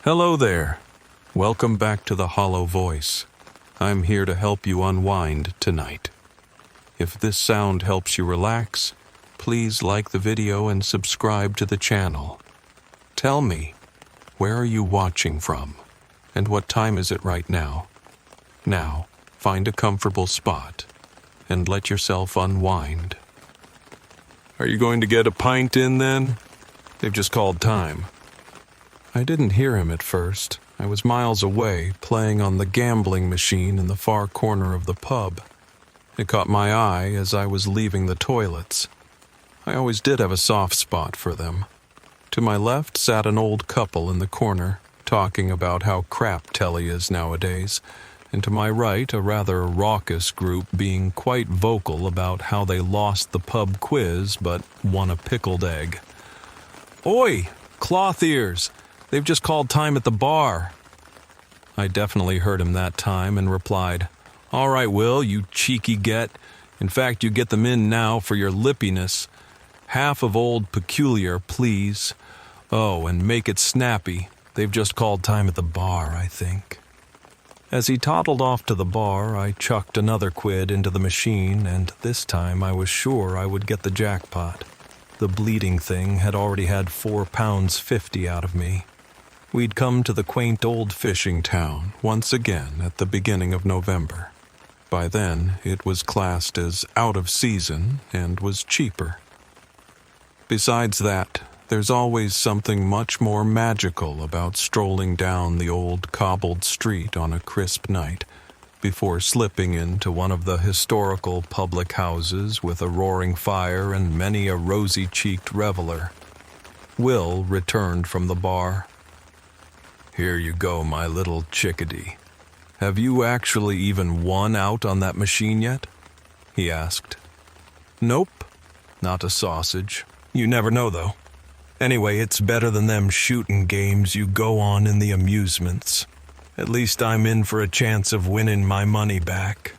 Hello there. Welcome back to the Hollow Voice. I'm here to help you unwind tonight. If this sound helps you relax, please like the video and subscribe to the channel. Tell me, where are you watching from? And what time is it right now? Now, find a comfortable spot and let yourself unwind. Are you going to get a pint in then? They've just called time. I didn't hear him at first. I was miles away, playing on the gambling machine in the far corner of the pub. It caught my eye as I was leaving the toilets. I always did have a soft spot for them. To my left sat an old couple in the corner, talking about how crap telly is nowadays, and to my right a rather raucous group being quite vocal about how they lost the pub quiz but won a pickled egg. "Oi, cloth ears! They've just called time at the bar." I definitely heard him that time and replied, "All right, Will, you cheeky get. In fact, you get them in now for your lippiness. Half of Old Peculiar, please. Oh, and make it snappy. They've just called time at the bar, I think." As he toddled off to the bar, I chucked another quid into the machine, and this time I was sure I would get the jackpot. The bleeding thing had already had £4.50 out of me. We'd come to the quaint old fishing town once again at the beginning of November. By then, it was classed as out of season and was cheaper. Besides that, there's always something much more magical about strolling down the old cobbled street on a crisp night before slipping into one of the historical public houses with a roaring fire and many a rosy-cheeked reveler. Will returned from the bar. "Here you go, my little chickadee. Have you actually even won out on that machine yet?" he asked. "Nope, not a sausage. You never know, though. Anyway, it's better than them shooting games you go on in the amusements. At least I'm in for a chance of winning my money back.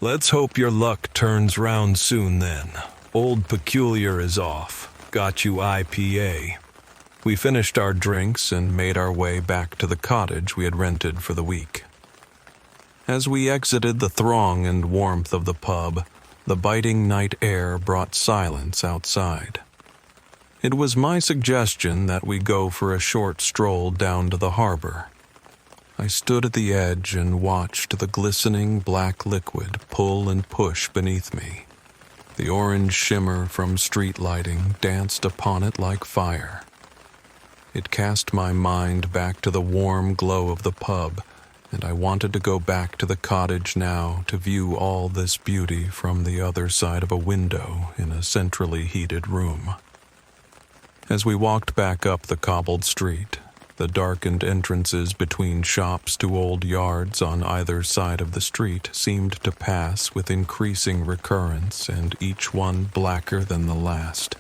Let's hope your luck turns round soon then. Old Peculiar is off. Got you IPA." We finished our drinks and made our way back to the cottage we had rented for the week. As we exited the throng and warmth of the pub, the biting night air brought silence outside. It was my suggestion that we go for a short stroll down to the harbor. I stood at the edge and watched the glistening black liquid pull and push beneath me. The orange shimmer from street lighting danced upon it like fire. It cast my mind back to the warm glow of the pub, and I wanted to go back to the cottage now to view all this beauty from the other side of a window in a centrally heated room. As we walked back up the cobbled street, the darkened entrances between shops to old yards on either side of the street seemed to pass with increasing recurrence, and each one blacker than the last.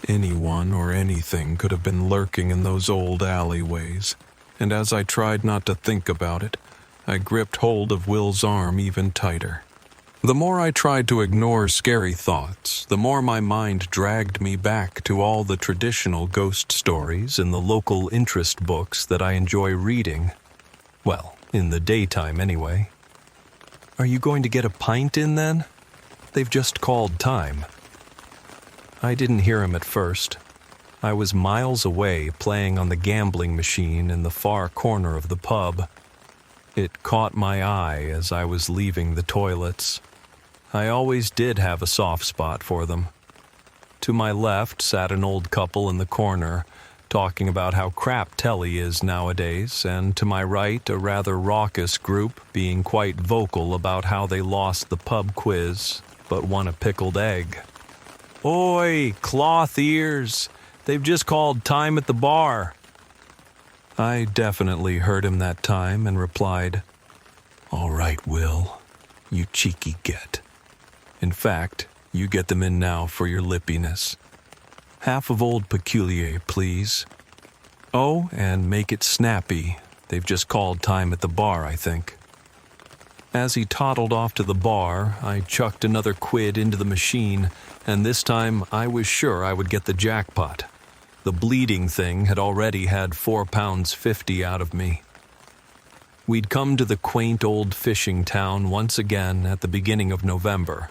Anyone or anything could have been lurking in those old alleyways, and as I tried not to think about it, I gripped hold of Will's arm even tighter. The more I tried to ignore scary thoughts, the more my mind dragged me back to all the traditional ghost stories in the local interest books that I enjoy reading. Well, in the daytime anyway. "Are you going to get a pint in then? They've just called time." I didn't hear him at first. I was miles away playing on the gambling machine in the far corner of the pub. It caught my eye as I was leaving the toilets. I always did have a soft spot for them. To my left sat an old couple in the corner, talking about how crap telly is nowadays, and to my right a rather raucous group being quite vocal about how they lost the pub quiz but won a pickled egg. "Oi, cloth ears! They've just called time at the bar." I definitely heard him that time and replied, "All right, Will, you cheeky get. In fact, you get them in now for your lippiness. Half of Old Peculiar, please. Oh, and make it snappy. They've just called time at the bar, I think." As he toddled off to the bar, I chucked another quid into the machine, and this time I was sure I would get the jackpot. The bleeding thing had already had 4 pounds 50 out of me. We'd come to the quaint old fishing town once again at the beginning of November.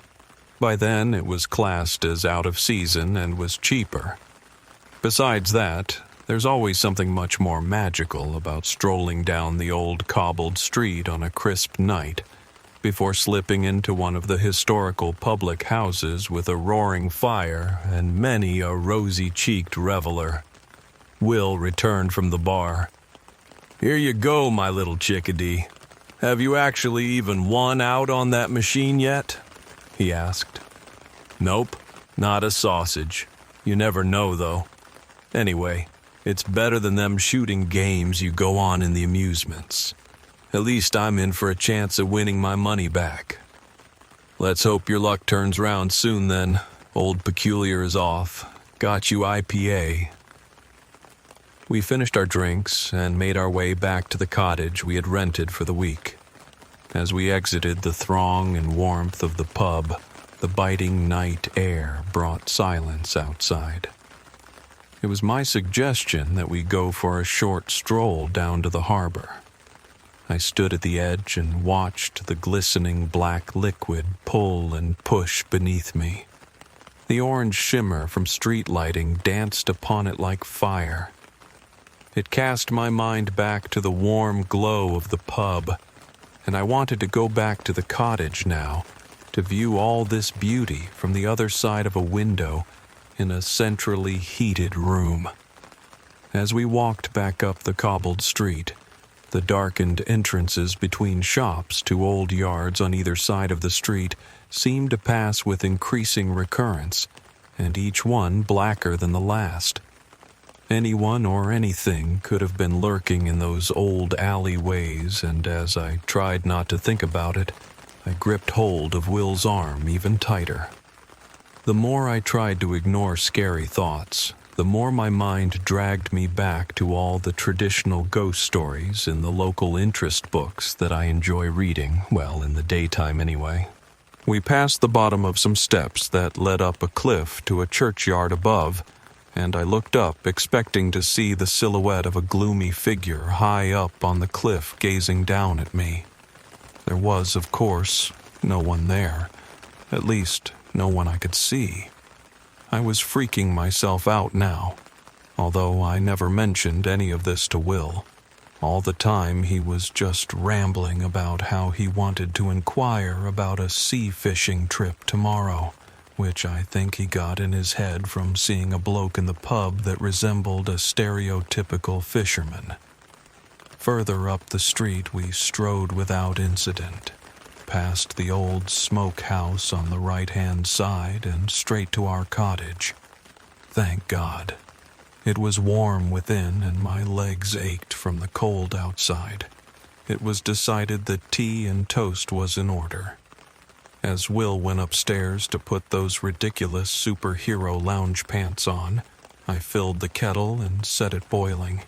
By then, it was classed as out of season and was cheaper. Besides that, there's always something much more magical about strolling down the old cobbled street on a crisp night before slipping into one of the historical public houses with a roaring fire and many a rosy-cheeked reveler. Will returned from the bar. "Here you go, my little chickadee. Have you actually even won out on that machine yet?" he asked. "Nope, not a sausage. You never know, though. Anyway, it's better than them shooting games you go on in the amusements. At least I'm in for a chance of winning my money back. Let's hope your luck turns round soon then. Old Peculiar is off. Got you IPA." We finished our drinks and made our way back to the cottage we had rented for the week. As we exited the throng and warmth of the pub, the biting night air brought silence outside. It was my suggestion that we go for a short stroll down to the harbor. I stood at the edge and watched the glistening black liquid pull and push beneath me. The orange shimmer from street lighting danced upon it like fire. It cast my mind back to the warm glow of the pub, and I wanted to go back to the cottage now to view all this beauty from the other side of a window in a centrally heated room. As we walked back up the cobbled street, the darkened entrances between shops to old yards on either side of the street seemed to pass with increasing recurrence, and each one blacker than the last. Anyone or anything could have been lurking in those old alleyways, and as I tried not to think about it, I gripped hold of Will's arm even tighter. The more I tried to ignore scary thoughts, the more my mind dragged me back to all the traditional ghost stories in the local interest books that I enjoy reading, well, in the daytime anyway. We passed the bottom of some steps that led up a cliff to a churchyard above, and I looked up expecting to see the silhouette of a gloomy figure high up on the cliff gazing down at me. There was, of course, no one there, at least no one I could see. I was freaking myself out now, although I never mentioned any of this to Will. All the time he was just rambling about how he wanted to inquire about a sea fishing trip tomorrow, which I think he got in his head from seeing a bloke in the pub that resembled a stereotypical fisherman. Further up the street we strode without incident, past the old smokehouse on the right-hand side and straight to our cottage. Thank God. It was warm within and my legs ached from the cold outside. It was decided that tea and toast was in order. As Will went upstairs to put those ridiculous superhero lounge pants on, I filled the kettle and set it boiling.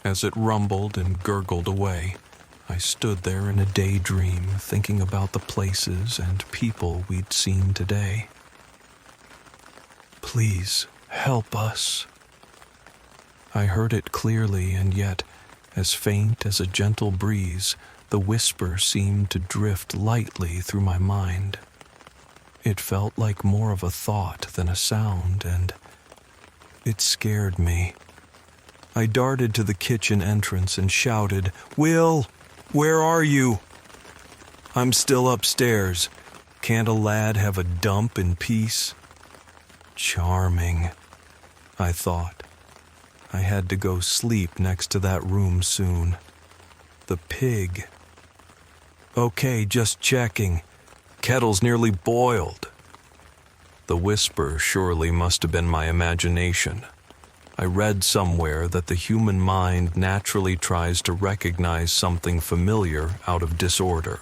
As it rumbled and gurgled away, I stood there in a daydream thinking about the places and people we'd seen today. "Please, help us." I heard it clearly, and yet, as faint as a gentle breeze, the whisper seemed to drift lightly through my mind. It felt like more of a thought than a sound, and it scared me. I darted to the kitchen entrance and shouted, "Will! Where are you?" "I'm still upstairs. Can't a lad have a dump in peace?" Charming, I thought. I had to go sleep next to that room soon. The pig. "Okay, just checking. Kettle's nearly boiled." The whisper surely must have been my imagination. I read somewhere that the human mind naturally tries to recognize something familiar out of disorder.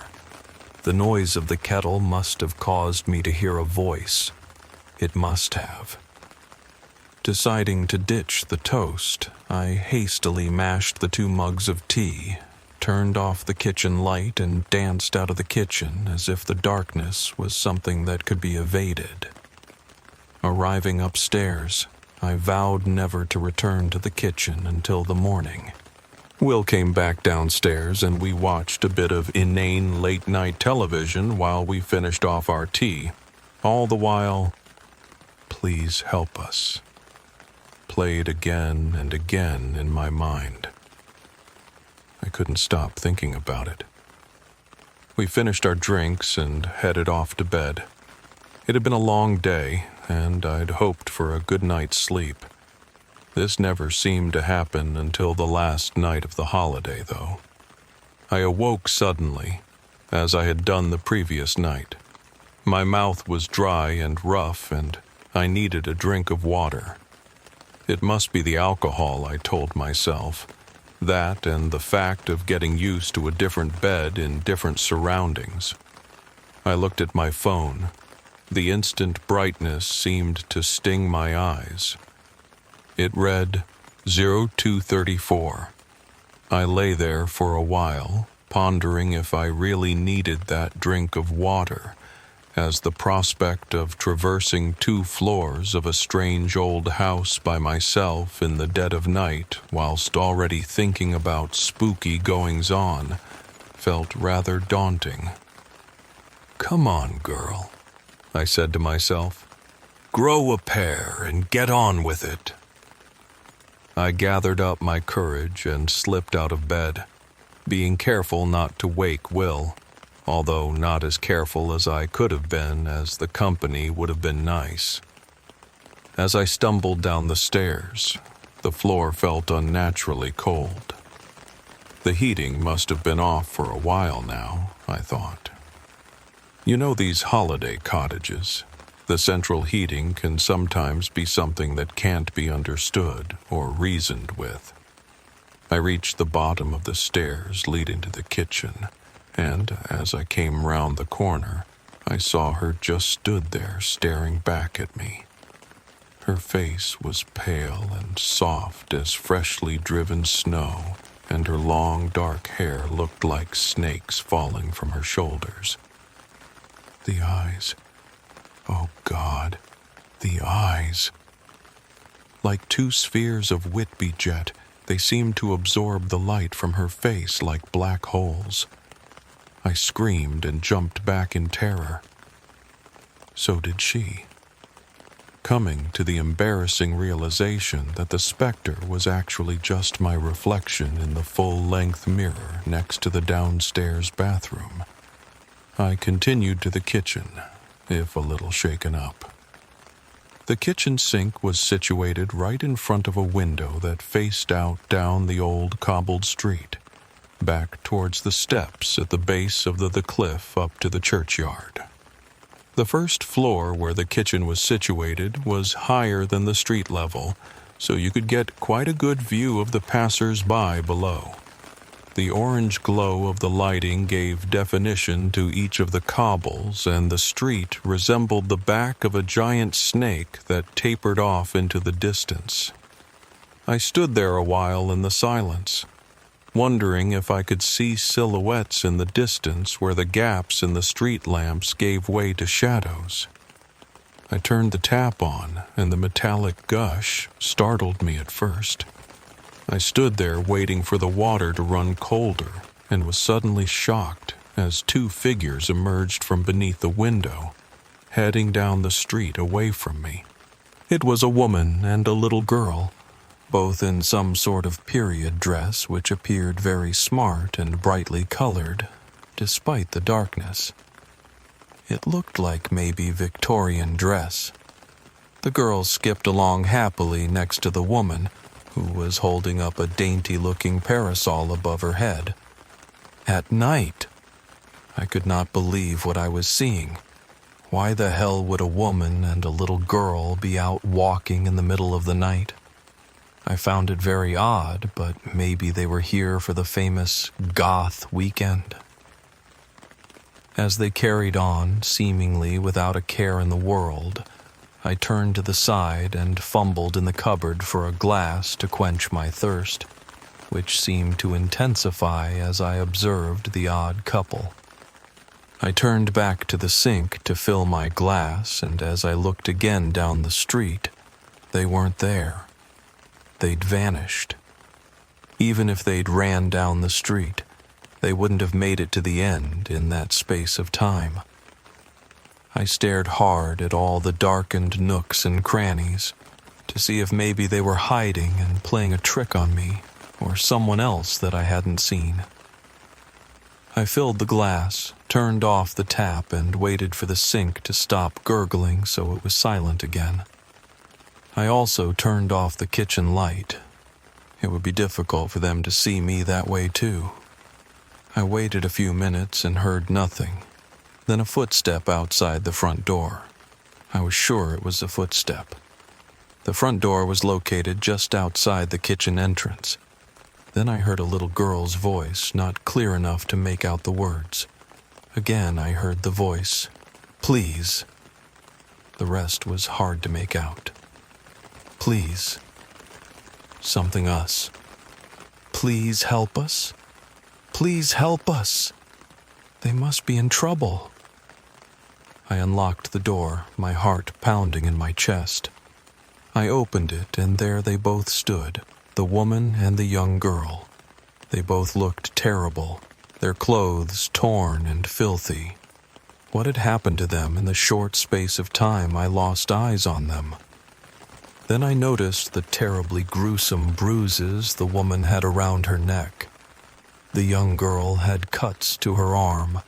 The noise of the kettle must have caused me to hear a voice. It must have. Deciding to ditch the toast, I hastily mashed the 2 mugs of tea, turned off the kitchen light, and danced out of the kitchen as if the darkness was something that could be evaded. Arriving upstairs, I vowed never to return to the kitchen until the morning. Will came back downstairs and we watched a bit of inane late-night television while we finished off our tea. All the while, "Please help us," played again and again in my mind. I couldn't stop thinking about it. We finished our drinks and headed off to bed. It had been a long day, and I'd hoped for a good night's sleep. This never seemed to happen until the last night of the holiday, though. I awoke suddenly, as I had done the previous night. My mouth was dry and rough, and I needed a drink of water. It must be the alcohol, I told myself. That and the fact of getting used to a different bed in different surroundings. I looked at my phone. The instant brightness seemed to sting my eyes. It read 0234. I lay there for a while, pondering if I really needed that drink of water, as the prospect of traversing 2 floors of a strange old house by myself in the dead of night whilst already thinking about spooky goings-on felt rather daunting. "Come on, girl," I said to myself. "Grow a pair and get on with it." I gathered up my courage and slipped out of bed, being careful not to wake Will, although not as careful as I could have been, as the company would have been nice. As I stumbled down the stairs, the floor felt unnaturally cold. The heating must have been off for a while now, I thought. You know these holiday cottages? The central heating can sometimes be something that can't be understood or reasoned with. I reached the bottom of the stairs leading to the kitchen, and as I came round the corner, I saw her just stood there staring back at me. Her face was pale and soft as freshly driven snow, and her long dark hair looked like snakes falling from her shoulders. The eyes. Oh God, the eyes. Like 2 spheres of Whitby jet, they seemed to absorb the light from her face like black holes. I screamed and jumped back in terror. So did she. Coming to the embarrassing realization that the specter was actually just my reflection in the full-length mirror next to the downstairs bathroom, I continued to the kitchen, if a little shaken up. The kitchen sink was situated right in front of a window that faced out down the old cobbled street, back towards the steps at the base of the cliff up to the churchyard. The first floor where the kitchen was situated was higher than the street level, so you could get quite a good view of the passers-by below. The orange glow of the lighting gave definition to each of the cobbles, and the street resembled the back of a giant snake that tapered off into the distance. I stood there a while in the silence, wondering if I could see silhouettes in the distance where the gaps in the street lamps gave way to shadows. I turned the tap on, and the metallic gush startled me at first. I stood there waiting for the water to run colder, and was suddenly shocked as 2 figures emerged from beneath the window, heading down the street away from me. It was a woman and a little girl, both in some sort of period dress which appeared very smart and brightly colored, despite the darkness. It looked like maybe Victorian dress. The girl skipped along happily next to the woman, who was holding up a dainty-looking parasol above her head. At night! I could not believe what I was seeing. Why the hell would a woman and a little girl be out walking in the middle of the night? I found it very odd, but maybe they were here for the famous goth weekend. As they carried on, seemingly without a care in the world, I turned to the side and fumbled in the cupboard for a glass to quench my thirst, which seemed to intensify as I observed the odd couple. I turned back to the sink to fill my glass, and as I looked again down the street, They weren't there. They'd vanished. Even if they'd ran down the street, they wouldn't have made it to the end in that space of time. I stared hard at all the darkened nooks and crannies to see if maybe they were hiding and playing a trick on me or someone else that I hadn't seen. I filled the glass, turned off the tap, and waited for the sink to stop gurgling so it was silent again. I also turned off the kitchen light. It would be difficult for them to see me that way too. I waited a few minutes and heard nothing. Then a footstep outside the front door. I was sure it was a footstep. The front door was located just outside the kitchen entrance. Then I heard a little girl's voice, not clear enough to make out the words. Again I heard the voice, "Please." The rest was hard to make out. Please. Something us. Please help us. Please help us. They must be in trouble. I unlocked the door, my heart pounding in my chest. I opened it, and there they both stood, the woman and the young girl. They both looked terrible, their clothes torn and filthy. What had happened to them in the short space of time I lost eyes on them? Then I noticed the terribly gruesome bruises the woman had around her neck. The young girl had cuts to her arm,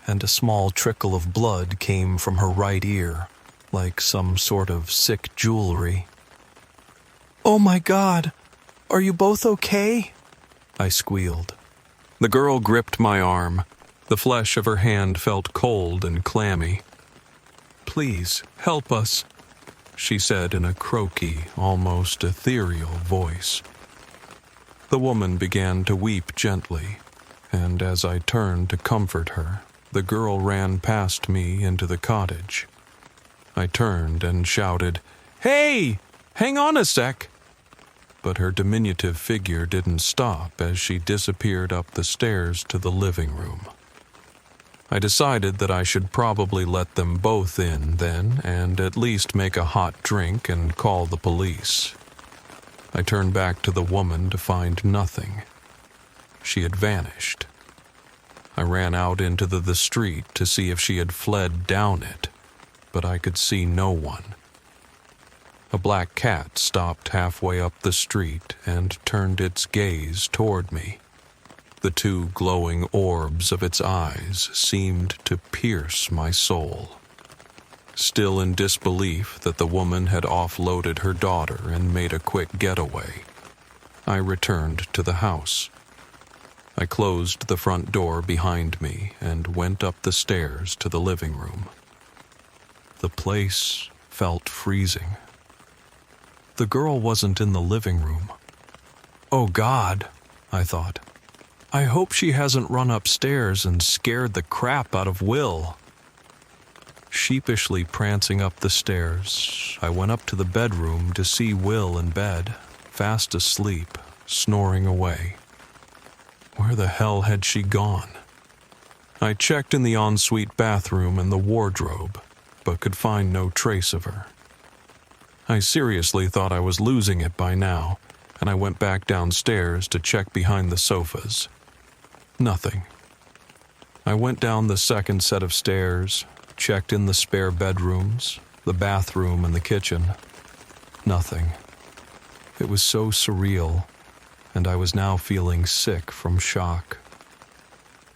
and a small trickle of blood came from her right ear, like some sort of sick jewelry. "Oh my God, are you both okay?" I squealed. The girl gripped my arm. The flesh of her hand felt cold and clammy. "Please, help us," she said in a croaky, almost ethereal voice. The woman began to weep gently, and as I turned to comfort her, the girl ran past me into the cottage. I turned and shouted, "Hey! Hang on a sec!" But her diminutive figure didn't stop as she disappeared up the stairs to the living room. I decided that I should probably let them both in then and at least make a hot drink and call the police. I turned back to the woman to find nothing. She had vanished. I ran out into the street to see if she had fled down it, but I could see no one. A black cat stopped halfway up the street and turned its gaze toward me. The two glowing orbs of its eyes seemed to pierce my soul. Still in disbelief that the woman had offloaded her daughter and made a quick getaway, I returned to the house. I closed the front door behind me and went up the stairs to the living room. The place felt freezing. The girl wasn't in the living room. "Oh God," I thought. "I hope she hasn't run upstairs and scared the crap out of Will." Sheepishly prancing up the stairs, I went up to the bedroom to see Will in bed, fast asleep, snoring away. Where the hell had she gone? I checked in the ensuite bathroom and the wardrobe, but could find no trace of her. I seriously thought I was losing it by now, and I went back downstairs to check behind the sofas. Nothing. I went down the second set of stairs, checked in the spare bedrooms, the bathroom and the kitchen. Nothing. It was so surreal, and I was now feeling sick from shock.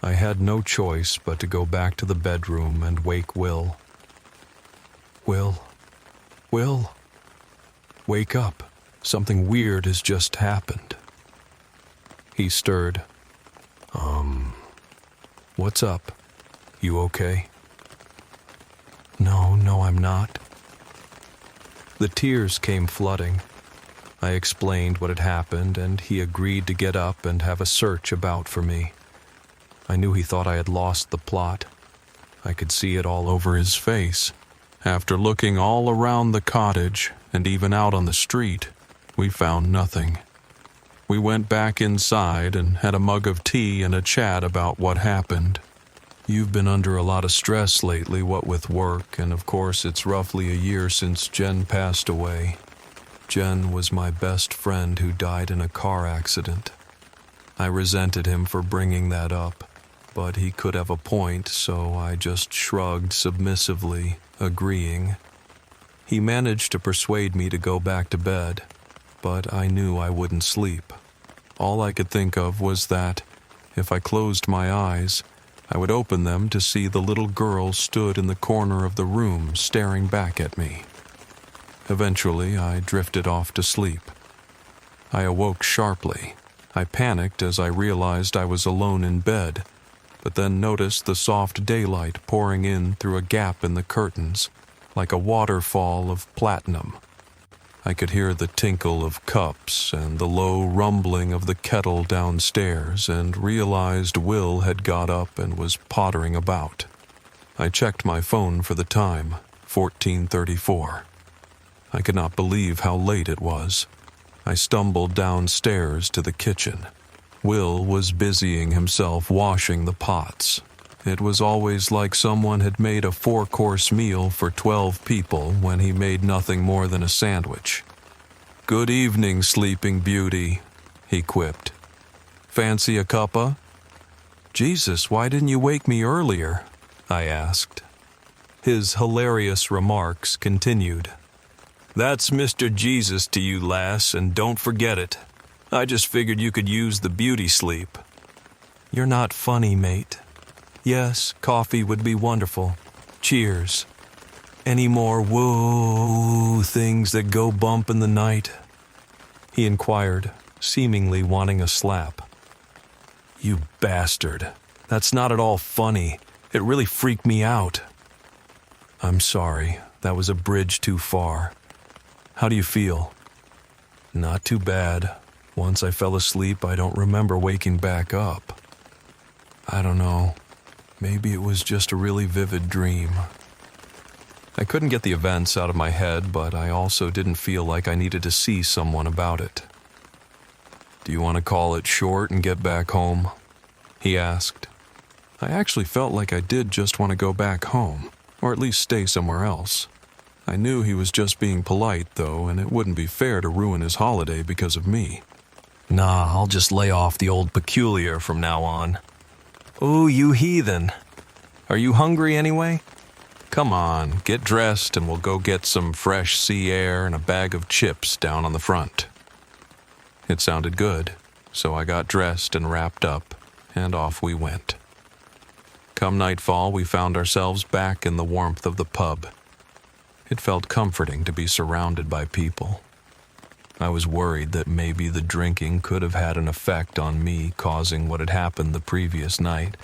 I had no choice but to go back to the bedroom and wake Will. "Will? Will? Wake up. Something weird has just happened." He stirred. What's up? You okay?" No, I'm not." The tears came flooding. I explained what had happened, and he agreed to get up and have a search about for me. I knew he thought I had lost the plot. I could see it all over his face. After looking all around the cottage, and even out on the street, we found nothing. We went back inside and had a mug of tea and a chat about what happened. "You've been under a lot of stress lately, what with work, and of course it's roughly a year since Jen passed away. Jen was my best friend who died in a car accident. I resented him for bringing that up, but he could have a point, so I just shrugged submissively, agreeing. He managed to persuade me to go back to bed, but I knew I wouldn't sleep. All I could think of was that, if I closed my eyes, I would open them to see the little girl stood in the corner of the room staring back at me. Eventually, I drifted off to sleep. I awoke sharply. I panicked as I realized I was alone in bed, but then noticed the soft daylight pouring in through a gap in the curtains, like a waterfall of platinum. I could hear the tinkle of cups and the low rumbling of the kettle downstairs and realized Will had got up and was pottering about. I checked my phone for the time, 14:34. I could not believe how late it was. I stumbled downstairs to the kitchen. Will was busying himself washing the pots. It was always like someone had made a 4-course meal for 12 people when he made nothing more than a sandwich. "Good evening, Sleeping Beauty," he quipped. "Fancy a cuppa?" "Jesus, why didn't you wake me earlier?" I asked. His hilarious remarks continued. "That's Mr. Jesus to you, lass, and don't forget it. I just figured you could use the beauty sleep." "You're not funny, mate. Yes, coffee would be wonderful. Cheers. Any more woo things that go bump in the night?" he inquired, seemingly wanting a slap. "You bastard. That's not at all funny. It really freaked me out." "I'm sorry. That was a bridge too far. How do you feel?" "Not too bad. Once I fell asleep, I don't remember waking back up. I don't know. Maybe it was just a really vivid dream." I couldn't get the events out of my head, but I also didn't feel like I needed to see someone about it. "Do you want to call it short and get back home?" he asked. I actually felt like I did just want to go back home, or at least stay somewhere else. I knew he was just being polite, though, and it wouldn't be fair to ruin his holiday because of me. "Nah, I'll just lay off the old peculiar from now on." "Oh, you heathen. Are you hungry anyway? Come on, get dressed and we'll go get some fresh sea air and a bag of chips down on the front." It sounded good, so I got dressed and wrapped up, and off we went. Come nightfall, we found ourselves back in the warmth of the pub. It felt comforting to be surrounded by people. I was worried that maybe the drinking could have had an effect on me, causing what had happened the previous night,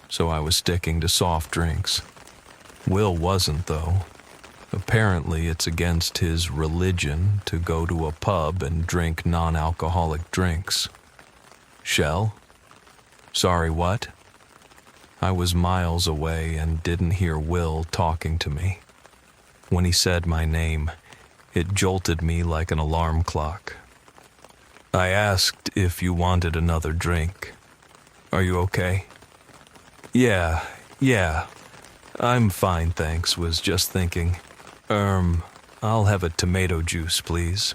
so I was sticking to soft drinks. Will wasn't, though. Apparently it's against his religion to go to a pub and drink non-alcoholic drinks. "Shell? Sorry, what?" I was miles away and didn't hear Will talking to me. When he said my name, it jolted me like an alarm clock. "I asked if you wanted another drink. Are you okay?" Yeah, I'm fine, thanks. Was just thinking. I'll have a tomato juice, please."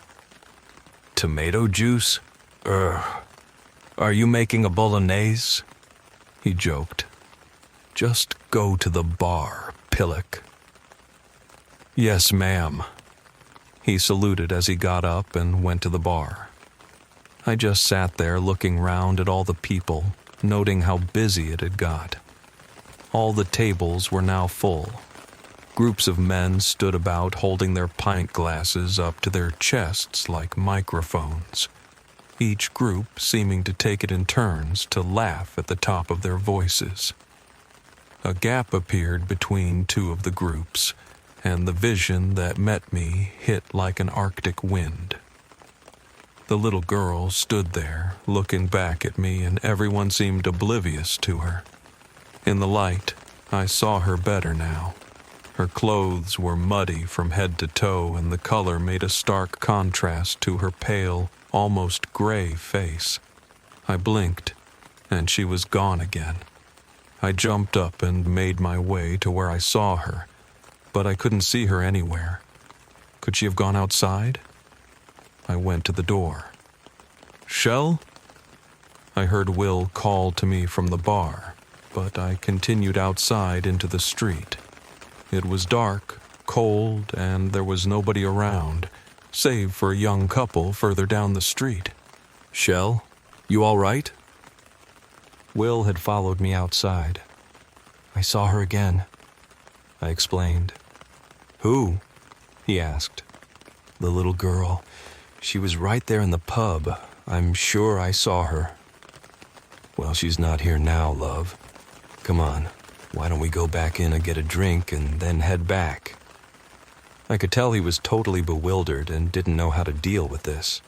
"Tomato juice? Are you making a bolognese?" he joked. "Just go to the bar, Pillock." "Yes, ma'am." He saluted as he got up and went to the bar. I just sat there looking round at all the people, noting how busy it had got. All the tables were now full. Groups of men stood about holding their pint glasses up to their chests like microphones, each group seeming to take it in turns to laugh at the top of their voices. A gap appeared between two of the groups, and the vision that met me hit like an Arctic wind. The little girl stood there, looking back at me, and everyone seemed oblivious to her. In the light, I saw her better now. Her clothes were muddy from head to toe, and the color made a stark contrast to her pale, almost gray face. I blinked, and she was gone again. I jumped up and made my way to where I saw her, but I couldn't see her anywhere. Could she have gone outside? I went to the door. "Shell?" I heard Will call to me from the bar, but I continued outside into the street. It was dark, cold, and there was nobody around, save for a young couple further down the street. "Shell, you all right?" Will had followed me outside. "I saw her again," I explained. "Who?" he asked. "The little girl. She was right there in the pub. I'm sure I saw her." "Well, she's not here now, love. Come on, why don't we go back in and get a drink and then head back?" I could tell he was totally bewildered and didn't know how to deal with this.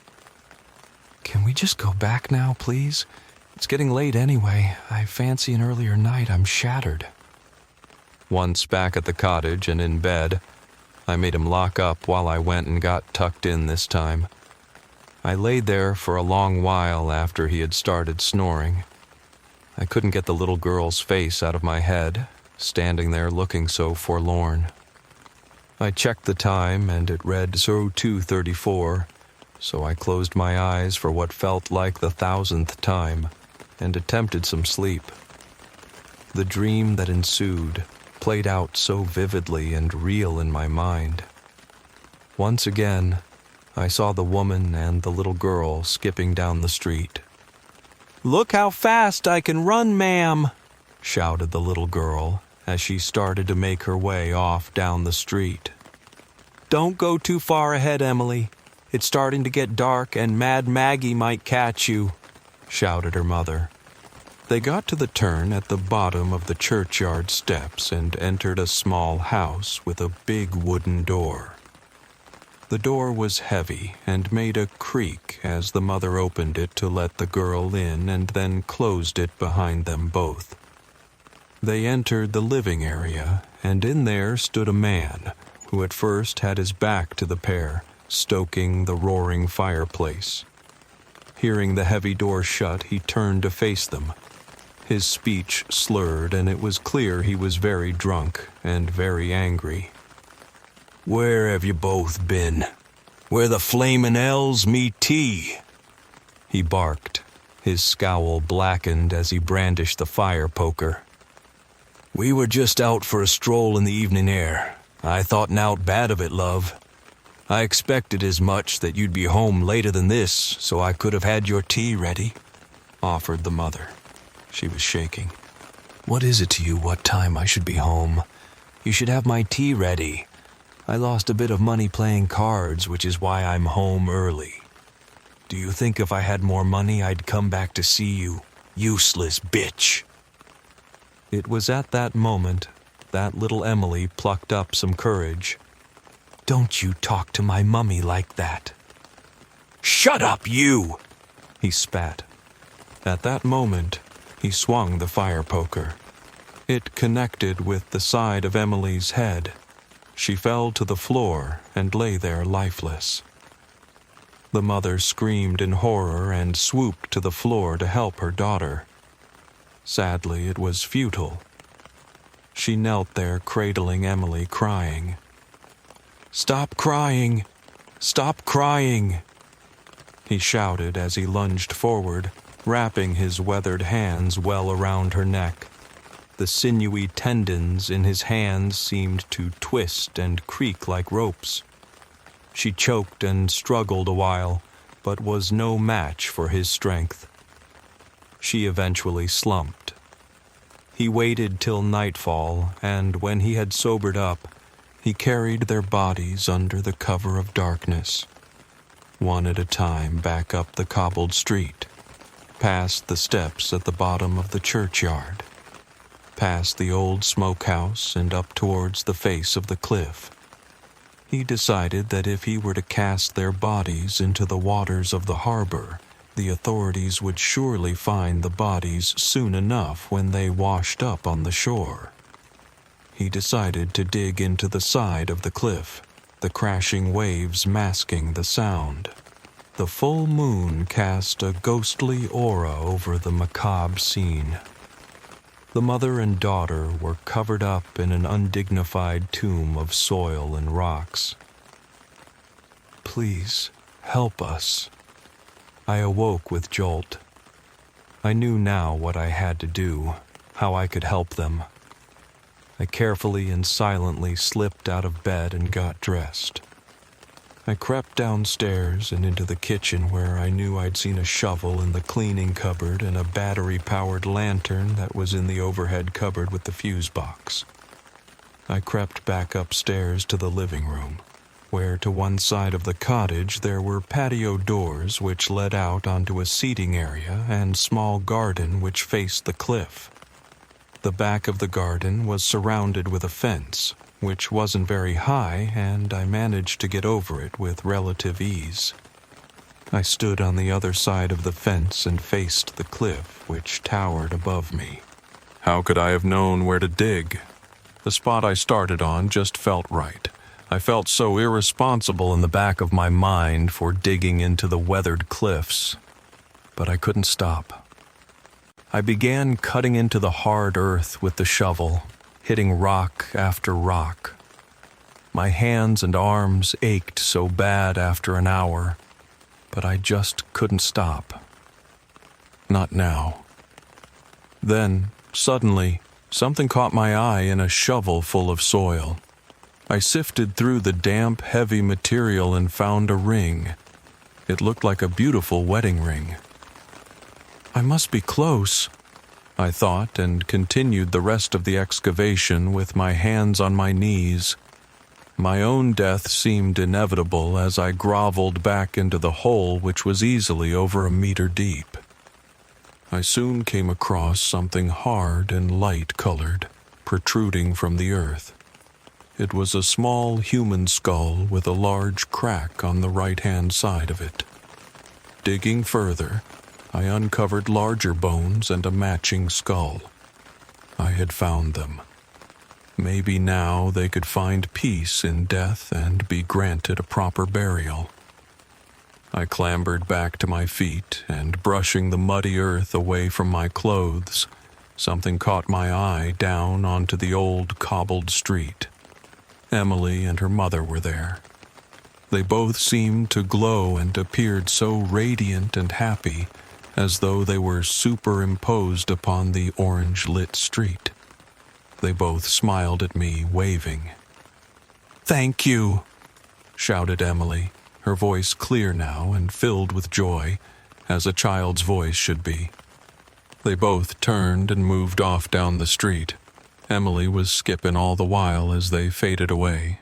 "Can we just go back now, please? It's getting late anyway. I fancy an earlier night. I'm shattered." Once back at the cottage and in bed, I made him lock up while I went and got tucked in this time. I laid there for a long while after he had started snoring. I couldn't get the little girl's face out of my head, standing there looking so forlorn. I checked the time and it read 02:34, so I closed my eyes for what felt like the 1,000th time and attempted some sleep. The dream that ensued played out so vividly and real in my mind. Once again, I saw the woman and the little girl skipping down the street. "Look how fast I can run, ma'am!" shouted the little girl as she started to make her way off down the street. "Don't go too far ahead, Emily. It's starting to get dark and Mad Maggie might catch you," shouted her mother. They got to the turn at the bottom of the churchyard steps and entered a small house with a big wooden door. The door was heavy and made a creak as the mother opened it to let the girl in and then closed it behind them both. They entered the living area, and in there stood a man who at first had his back to the pair, stoking the roaring fireplace. Hearing the heavy door shut, he turned to face them. His speech slurred, and it was clear he was very drunk and very angry. "Where have you both been? Where the flamin' hell's me tea?" he barked, his scowl blackened as he brandished the fire poker. "We were just out for a stroll in the evening air. I thought nowt bad of it, love. I expected as much that you'd be home later than this, so I could have had your tea ready," offered the mother. She was shaking. "What is it to you what time I should be home? You should have my tea ready. I lost a bit of money playing cards, which is why I'm home early. Do you think if I had more money I'd come back to see you? Useless bitch." It was at that moment that little Emily plucked up some courage. "Don't you talk to my mummy like that." "Shut up, you!" he spat. At that moment, he swung the fire poker. It connected with the side of Emily's head. She fell to the floor and lay there lifeless. The mother screamed in horror and swooped to the floor to help her daughter. Sadly, it was futile. She knelt there cradling Emily, crying. "Stop crying! Stop crying!" he shouted as he lunged forward, wrapping his weathered hands well around her neck. The sinewy tendons in his hands seemed to twist and creak like ropes. She choked and struggled a while, but was no match for his strength. She eventually slumped. He waited till nightfall, and when he had sobered up, he carried their bodies under the cover of darkness, one at a time back up the cobbled street, past the steps at the bottom of the churchyard, past the old smokehouse and up towards the face of the cliff. He decided that if he were to cast their bodies into the waters of the harbor, the authorities would surely find the bodies soon enough when they washed up on the shore. He decided to dig into the side of the cliff, the crashing waves masking the sound. The full moon cast a ghostly aura over the macabre scene. The mother and daughter were covered up in an undignified tomb of soil and rocks. "Please, help us. I awoke with jolt. I knew now what I had to do, how I could help them. I carefully and silently slipped out of bed and got dressed. I crept downstairs and into the kitchen where I knew I'd seen a shovel in the cleaning cupboard and a battery-powered lantern that was in the overhead cupboard with the fuse box. I crept back upstairs to the living room, where to one side of the cottage there were patio doors which led out onto a seating area and small garden which faced the cliff. The back of the garden was surrounded with a fence, which wasn't very high, and I managed to get over it with relative ease. I stood on the other side of the fence and faced the cliff, which towered above me. How could I have known where to dig? The spot I started on just felt right. I felt so irresponsible in the back of my mind for digging into the weathered cliffs, but I couldn't stop. I began cutting into the hard earth with the shovel, hitting rock after rock. My hands and arms ached so bad after an hour, but I just couldn't stop. Not now. Then, suddenly, something caught my eye in a shovel full of soil. I sifted through the damp, heavy material and found a ring. It looked like a beautiful wedding ring. I must be close, I thought, and continued the rest of the excavation with my hands on my knees. My own death seemed inevitable as I groveled back into the hole, which was easily over 1 meter deep. I soon came across something hard and light-colored, protruding from the earth. It was a small human skull with a large crack on the right-hand side of it. Digging further, I uncovered larger bones and a matching skull. I had found them. Maybe now they could find peace in death and be granted a proper burial. I clambered back to my feet, and brushing the muddy earth away from my clothes, something caught my eye down onto the old cobbled street. Emily and her mother were there. They both seemed to glow and appeared so radiant and happy, as though they were superimposed upon the orange-lit street. They both smiled at me, waving. "Thank you," shouted Emily, her voice clear now and filled with joy, as a child's voice should be. They both turned and moved off down the street. Emily was skipping all the while as they faded away,